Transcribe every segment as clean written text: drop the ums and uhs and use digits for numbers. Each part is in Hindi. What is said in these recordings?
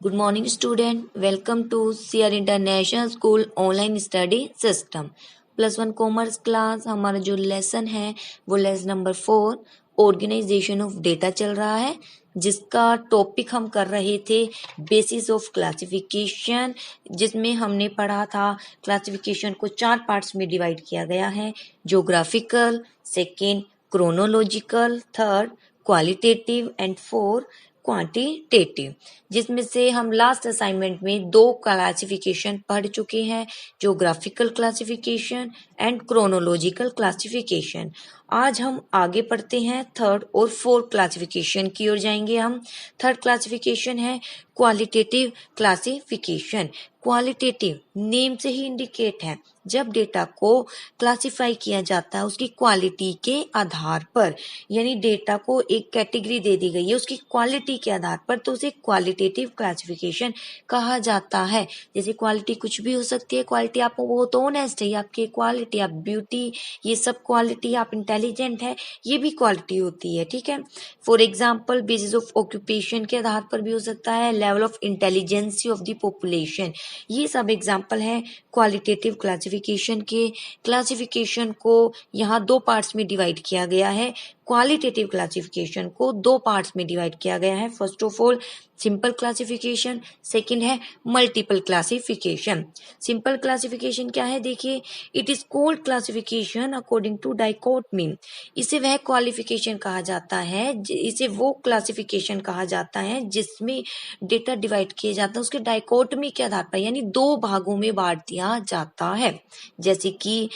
Good morning, student. Welcome to CR International School online study system +1 commerce class. हमारा जो लेसन है वो lesson number 4 organisation of data चल रहा है, जिसका टॉपिक हम कर रहे थे बेसिस ऑफ क्लासिफिकेशन, जिसमें हमने पढ़ा था क्लासिफिकेशन को 4 पार्ट्स में डिवाइड किया गया है। Geographical, second chronological, third qualitative and four quantitative, जिसमें से हम लास्ट असाइनमेंट में 2 क्लासिफिकेशन पढ़ चुके हैं, geographical classification and chronological classification. आज हम आगे पढ़ते हैं थर्ड और फोर्थ क्लासिफिकेशन की ओर जाएंगे। हम थर्ड क्लासिफिकेशन है क्वालिटेटिव क्लासिफिकेशन। क्वालिटेटिव नेम से ही इंडिकेट है, जब डेटा को क्लासिफाई किया जाता है उसकी क्वालिटी के आधार पर, यानी डेटा को एक कैटेगरी दे दी गई है उसकी क्वालिटी के आधार पर, तो उसे क्वालिटेटिव क्लासिफिकेशन कहा जाता है। जैसे क्वालिटी कुछ भी हो सकती है, क्वालिटी आप वो तो ऑनेस्ट है, आपकी क्वालिटी, आप ब्यूटी, ये सब क्वालिटी, आप इंटेलिजेंट है, ये भी क्वालिटी होती है। ठीक है। For example basis of occupation के आधार पर भी हो सकता है, level of intelligence of the population, ये सब एग्जाम्पल है क्वालिटेटिव क्लासिफिकेशन के। क्लासिफिकेशन को यहाँ 2 पार्ट्स में डिवाइड किया गया है। क्वालिटेटिव क्लासिफिकेशन को 2 पार्ट्स में डिवाइड किया गया है। First of all simple classification, second है मल्टीपल क्लासिफिकेशन। सिंपल क्लासिफिकेशन क्या है, देखिए, it is called classification according to dichotomy. इसे वह क्वालिफिकेशन कहा जाता है, इसे वो क्लासिफिकेशन कहा जाता है जिसमें डेटा डिवाइड किए जाता है उसके डाइकोटमी के आधार पर, यानी 2 भागों में बांट दिया जाता है। जैसे कि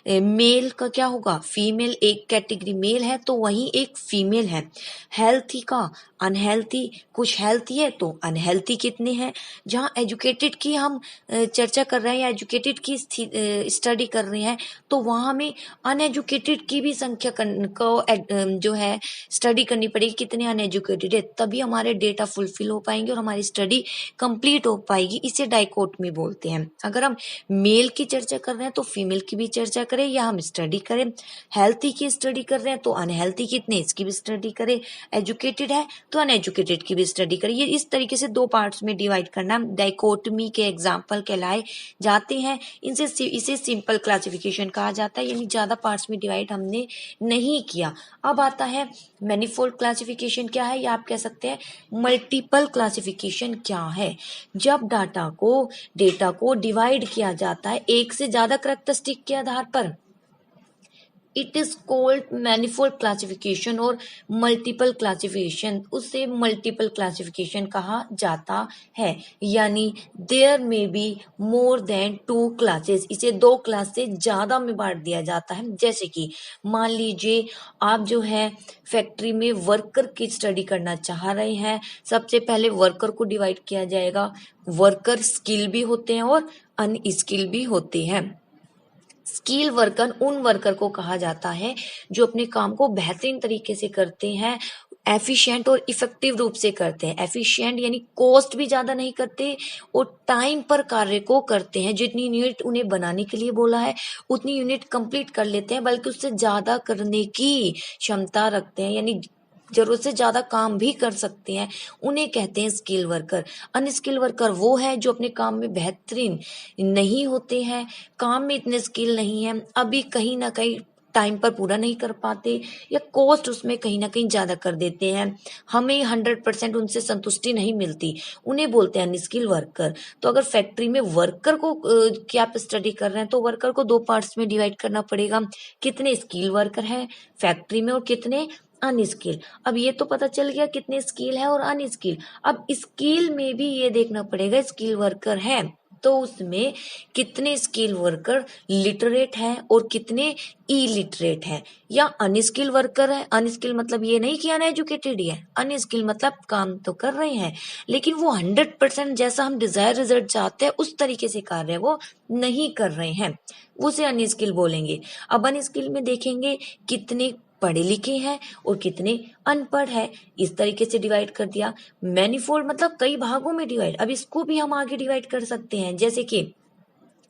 मेल का क्या होगा, फीमेल, एक कैटेगरी मेल है तो वहीं एक फीमेल है। हेल्थी का अनहेल्थी, कुछ हेल्थी है तो अनहेल्थी कितने हैं। जहाँ एजुकेटेड की हम चर्चा कर रहे हैं या एजुकेटेड की स्टडी कर रहे हैं, तो वहाँ में अनएजुकेटेड की भी संख्या को जो है स्टडी करनी पड़ेगी, कितने अनएजुकेटेड है, तभी हमारे डेटा फुलफिल हो पाएंगे और हमारी स्टडी कंप्लीट हो पाएगी। इसे डाइकोटमी बोलते हैं। अगर हम मेल की चर्चा कर रहे हैं तो फीमेल की भी चर्चा करें, या हम स्टडी करें हेल्थी की स्टडी कर रहे हैं तो अनहेल्थी कितने, इसकी भी स्टडी करें, एजुकेटेड है तो अनएजुकेटेड की भी स्टडी करें। ये इस तरीके से 2 पार्ट्स में डिवाइड करना डाइकोटमी के एग्जाम्पल कहलाए जाते हैं। इसे सिंपल क्लासिफिकेशन कहा जाता है, यानी ज्यादा पार्ट्स में डिवाइड हमने नहीं किया। अब आता है मैनिफोल्ड क्लासिफिकेशन क्या है, या आप कह सकते हैं मल्टीपल क्लासिफिकेशन क्या है। जब डेटा को डिवाइड किया जाता है एक से ज्यादा करैक्टरिस्टिक के आधार पर, it is cold manifold classification और मल्टीपल क्लासिफिकेशन, उसे मल्टीपल क्लासिफिकेशन कहा जाता है। यानी देयर में बी मोर देन 2 क्लासेस, इसे 2 क्लास से ज्यादा में बांट दिया जाता है। जैसे कि मान लीजिए आप जो है फैक्ट्री में वर्कर की स्टडी करना चाह रहे हैं, सबसे पहले वर्कर को डिवाइड किया जाएगा। वर्कर स्किल भी होते हैं और अनस्किल भी होते हैं। स्किल वर्कर उन वर्कर को कहा जाता है जो अपने काम को बेहतरीन तरीके से करते हैं, एफिशिएंट और इफेक्टिव रूप से करते हैं। एफिशिएंट यानी कॉस्ट भी ज्यादा नहीं करते और टाइम पर कार्य को करते हैं। जितनी यूनिट उन्हें बनाने के लिए बोला है उतनी यूनिट कंप्लीट कर लेते हैं, बल्कि उससे ज्यादा करने की क्षमता रखते हैं, यानी जरूरत से ज्यादा काम भी कर सकते हैं। उन्हें कहते हैं स्किल वर्कर। अनस्किल वर्कर वो है जो अपने काम में बेहतरीन नहीं होते हैं, काम में इतने स्किल नहीं है, अभी कहीं ना कहीं टाइम पर पूरा नहीं कर पाते, या कॉस्ट उसमें कहीं ना कहीं ज्यादा कर देते हैं, हमें 100% उनसे संतुष्टि नहीं मिलती, उन्हें बोलते हैं अनस्किल वर्कर। तो अगर फैक्ट्री में वर्कर को की आप स्टडी कर रहे हैं तो वर्कर को 2 पार्ट्स में डिवाइड करना पड़ेगा, कितने स्किल वर्कर है फैक्ट्री में और कितने अनस्किल। अब ये तो पता चल गया कितने स्किल है और अनस्किल। अब स्किल में भी ये देखना पड़ेगा, स्किल वर्कर है तो उसमें कितने स्किल वर्कर लिटरेट हैं और कितने इलिटरेट हैं, या अनस्किल वर्कर है। अनस्किल मतलब ये नहीं कि अनएजुकेटेड ही है, अनस्किल मतलब काम तो कर रहे हैं लेकिन वो 100% जैसा हम डिजायर रिजल्ट चाहते हैं उस तरीके से कार्य वो नहीं कर रहे हैं, उसे अनस्किल बोलेंगे। अब अनस्किल में देखेंगे कितने पढ़े लिखे हैं और कितने अनपढ़ है, इस तरीके से डिवाइड कर दिया। मैनिफोल्ड मतलब कई भागों में डिवाइड। अब इसको भी हम आगे डिवाइड कर सकते हैं, जैसे कि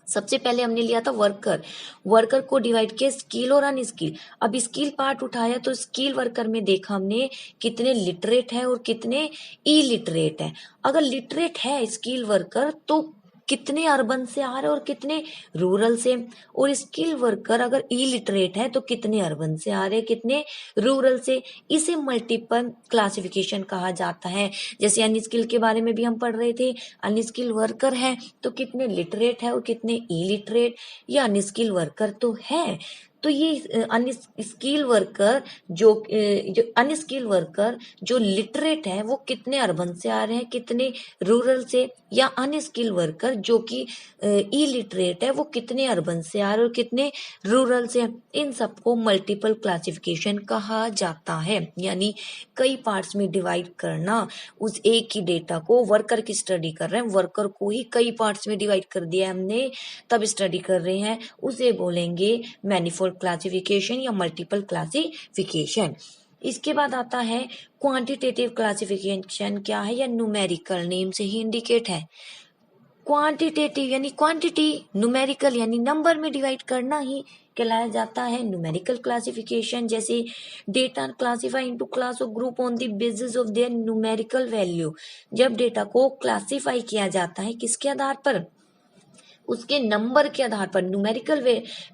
सबसे पहले हमने लिया था वर्कर, वर्कर को डिवाइड किया स्किल और अनस्किल। अब स्किल पार्ट उठाया तो स्किल वर्कर में देखा हमने कितने लिटरेट है और कितने इलिटरेट है। अगर लिटरेट है स्किल वर्कर तो कितने अर्बन से आ रहे हैं और कितने रूरल से, और स्किल वर्कर अगर इलिटरेट है तो कितने अर्बन से आ रहे हैं कितने रूरल से। इसे मल्टीपल क्लासिफिकेशन कहा जाता है। जैसे अनस्किल के बारे में भी हम पढ़ रहे थे, अनस्किल वर्कर है तो कितने लिटरेट है और कितने इलिटरेट, ये अनस्किल वर्कर तो है। तो ये अनस्किल वर्कर जो अनस्किल वर्कर जो लिटरेट है वो कितने अर्बन से आ रहे हैं कितने रूरल से, या अनस्किल वर्कर जो कि इलिटरेट है वो कितने अर्बन से आ रहे हैं और कितने रूरल से। इन सबको मल्टीपल क्लासिफिकेशन कहा जाता है, यानी कई पार्ट्स में डिवाइड करना। उस एक ही डेटा को वर्कर की स्टडी कर रहे हैं, वर्कर को ही कई पार्ट्स में डिवाइड कर दिया हमने तब स्टडी कर रहे हैं, उसे बोलेंगे मैनिफोल्ड क्लासिफिकेशन या मल्टीपल क्लासिफिकेशन। इसके बाद आता है क्वांटिटेटिव क्लासिफिकेशन। क्या है? या न्यूमेरिकल, नेम से ही इंडिकेट है। क्वांटिटेटिव यानी क्वांटिटी, न्यूमेरिकल यानी नंबर में डिवाइड करना ही कहलाया जाता है न्यूमेरिकल क्लासिफिकेशन। जैसे डेटा क्लासिफाई इनटू क्लास और group on the basis of their numerical value. जब डेटा को क्लासिफाई किया जाता है किसके आधार पर? उसके नंबर के आधार पर, न्यूमेरिकल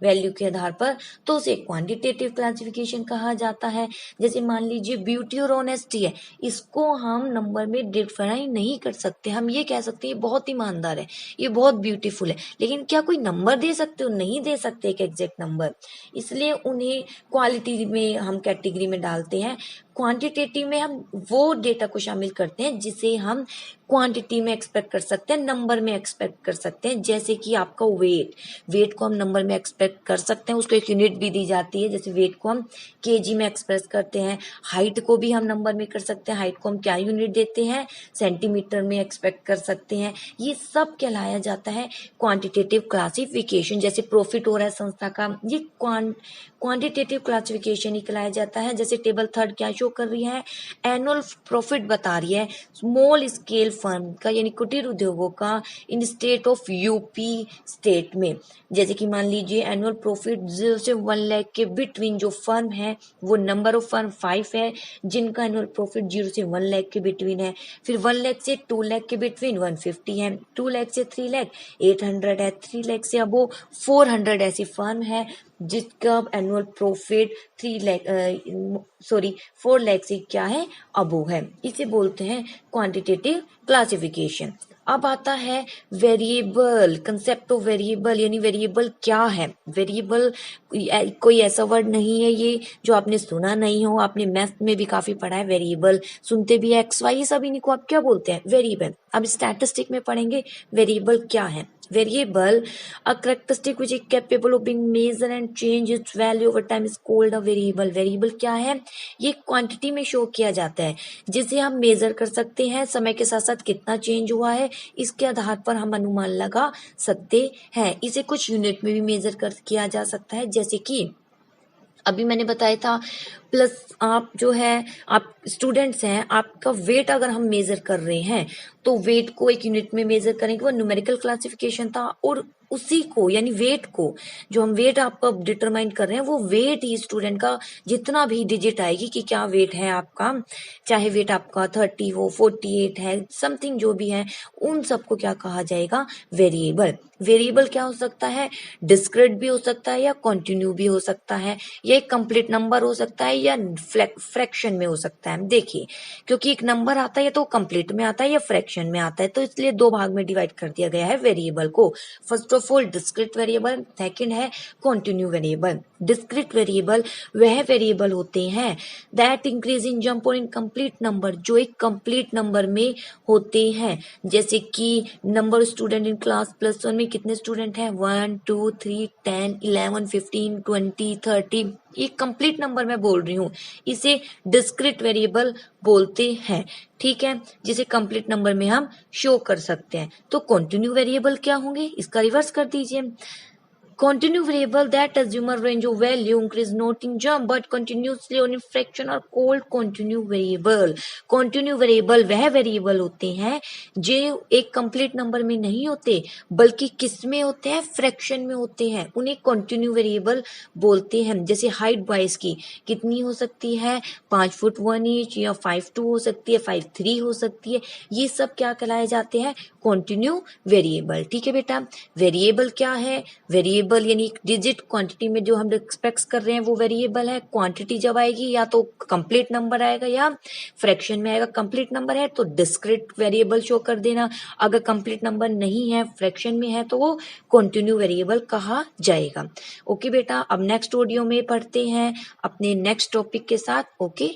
वैल्यू के आधार पर, तो उसे क्वांटिटेटिव क्लासिफिकेशन कहा जाता है। जैसे मान लीजिए ब्यूटी और ऑनेस्टी है, इसको हम नंबर में डिफाइन नहीं कर सकते। हम ये कह सकते हैं ये बहुत ईमानदार है, ये बहुत ब्यूटीफुल है, लेकिन क्या कोई नंबर दे सकते हो? नहीं दे सकते एक एग्जैक्ट नंबर। इसलिए उन्हें क्वालिटी में हम कैटेगरी में डालते हैं। क्वांटिटेटिव में हम वो डेटा को शामिल करते हैं जिसे हम क्वांटिटी में एक्सपेक्ट कर सकते हैं, नंबर में एक्सपेक्ट कर सकते हैं। जैसे कि आपका वेट, वेट को हम नंबर में एक्सपेक्ट कर सकते हैं, उसको एक यूनिट भी दी जाती है। जैसे वेट को हम केजी में एक्सप्रेस करते हैं। हाइट को भी हम नंबर में कर सकते हैं, हाइट को हम क्या यूनिट देते हैं? सेंटीमीटर में एक्सपेक्ट कर सकते हैं। ये सब कहलाया जाता है क्वांटिटेटिव क्लासिफिकेशन। जैसे प्रॉफिट हो रहा है संस्था का, ये क्वांटिटेटिव क्लासिफिकेशन ही कहलाया जाता है। जैसे टेबल थर्ड क्या शो कर रही है? एनुअल प्रॉफिट बता रही है स्मॉल स्केल फर्म का, यानी कुटीर उद्योगों का इन स्टेट ऑफ यूपी स्टेट में। जैसे कि मान लीजिए एनुअल प्रॉफिट 0 से 1 लाख के बिटवीन जो फर्म है, वो नंबर ऑफ फर्म 5 है जिनका एनुअल प्रॉफिट 0 से 1 लाख के बिटवीन है। फिर 1 लाख से 2 लाख के बिटवीन 150 है, 2 लाख से 3 लाख 800 है, 3 लाख से अबो 400 ऐसी फर्म है जिसका एनुअल प्रॉफिट 4 लाख से क्या है? अबो है। इसे बोलते हैं क्वांटिटेटिव क्लासिफिकेशन। अब आता है वेरिएबल, कंसेप्ट ऑफ वेरिएबल, यानी वेरिएबल क्या है? वेरिएबल कोई ऐसा वर्ड नहीं है ये जो आपने सुना नहीं हो, आपने मैथ में भी काफी पढ़ा है। वेरिएबल सुनते भी एक्स वाई, सब इन्हीं को आप क्या बोलते हैं? वेरिएबल। अब स्टैटिस्टिक में पढ़ेंगे वेरिएबल क्या है। Variable, a characteristic which is capable of being measured and change its value over time is called a variable. Variable क्या है? ये क्वांटिटी में शो किया जाता है जिसे हम मेजर कर सकते हैं, समय के साथ साथ कितना चेंज हुआ है इसके आधार पर हम अनुमान लगा सकते हैं। इसे कुछ यूनिट में भी मेजर कर किया जा सकता है, जैसे कि अभी मैंने बताया था। प्लस आप जो है, आप स्टूडेंट्स हैं, आपका वेट अगर हम मेजर कर रहे हैं तो वेट को एक यूनिट में मेजर करेंगे, वो न्यूमेरिकल क्लासिफिकेशन था। और उसी को यानी वेट को, जो हम वेट आपका डिटरमाइन कर रहे हैं, वो वेट ही स्टूडेंट का जितना भी डिजिट आएगी कि क्या वेट है आपका, चाहे वेट आपका 30 हो, 48 है, समथिंग जो भी है, उन सबको क्या कहा जाएगा? वेरिएबल। वेरिएबल क्या हो सकता है? डिस्क्रीट भी हो सकता है या कॉन्टिन्यू भी हो सकता है, या एक कंप्लीट नंबर हो सकता है या फ्रैक्शन में हो सकता है। देखिए, क्योंकि एक नंबर आता है या तो कंप्लीट में आता है या फ्रैक्शन में आता है, तो इसलिए दो भाग में डिवाइड कर दिया गया है वेरिएबल को। First of all discrete variable, second है कॉन्टिन्यू वेरिएबल। डिस्क्रीट वेरिएबल वह वेरिएबल होते हैं दैट इंक्रीज इन जंप और इन कंप्लीट नंबर, जो एक कंप्लीट नंबर में होते हैं। जैसे कि नंबर स्टूडेंट इन क्लास +1 में कितने स्टूडेंट हैं? 1 2 3 10 11 15 20 30, ये कंप्लीट नंबर मैं बोल रही हूँ, इसे डिस्क्रीट वेरिएबल बोलते हैं। ठीक है, जिसे कंप्लीट नंबर में हम शो कर सकते हैं। तो कंटिन्यू वेरिएबल क्या होंगे? इसका रिवर्स कर दीजिए। Continue variable that assume a range of value, increase not in jump but continuously on in fraction or called continue variable. Continue variable वह variable होते हैं जो एक complete number में नहीं होते बल्कि किस में होते हैं, fraction में होते हैं, उन्हें continue variable बोलते हैं. जैसे height boys की कितनी हो सकती है, 5 फुट 1 इंच या 5'2" हो सकती है, 5'3" हो सकती है. ये सब क्या कहलाए जाते हैं, कॉन्टिन्यू वेरिएबल. ठीक है बेटा. वेरिएबल क्या है, वेरिएबल यानी डिजिट क्वांटिटी में जो हम एक्सपेक्ट कर रहे हैं वो वेरिएबल है. क्वांटिटी जब आएगी या तो कंप्लीट नंबर आएगा या फ्रैक्शन में आएगा. कंप्लीट नंबर है तो डिस्क्रीट वेरिएबल शो कर देना, अगर कंप्लीट नंबर नहीं है फ्रैक्शन में है तो वो कॉन्टिन्यू वेरिएबल कहा जाएगा. ओके बेटा, अब नेक्स्ट ऑडियो में पढ़ते हैं अपने नेक्स्ट टॉपिक के साथ. ओके.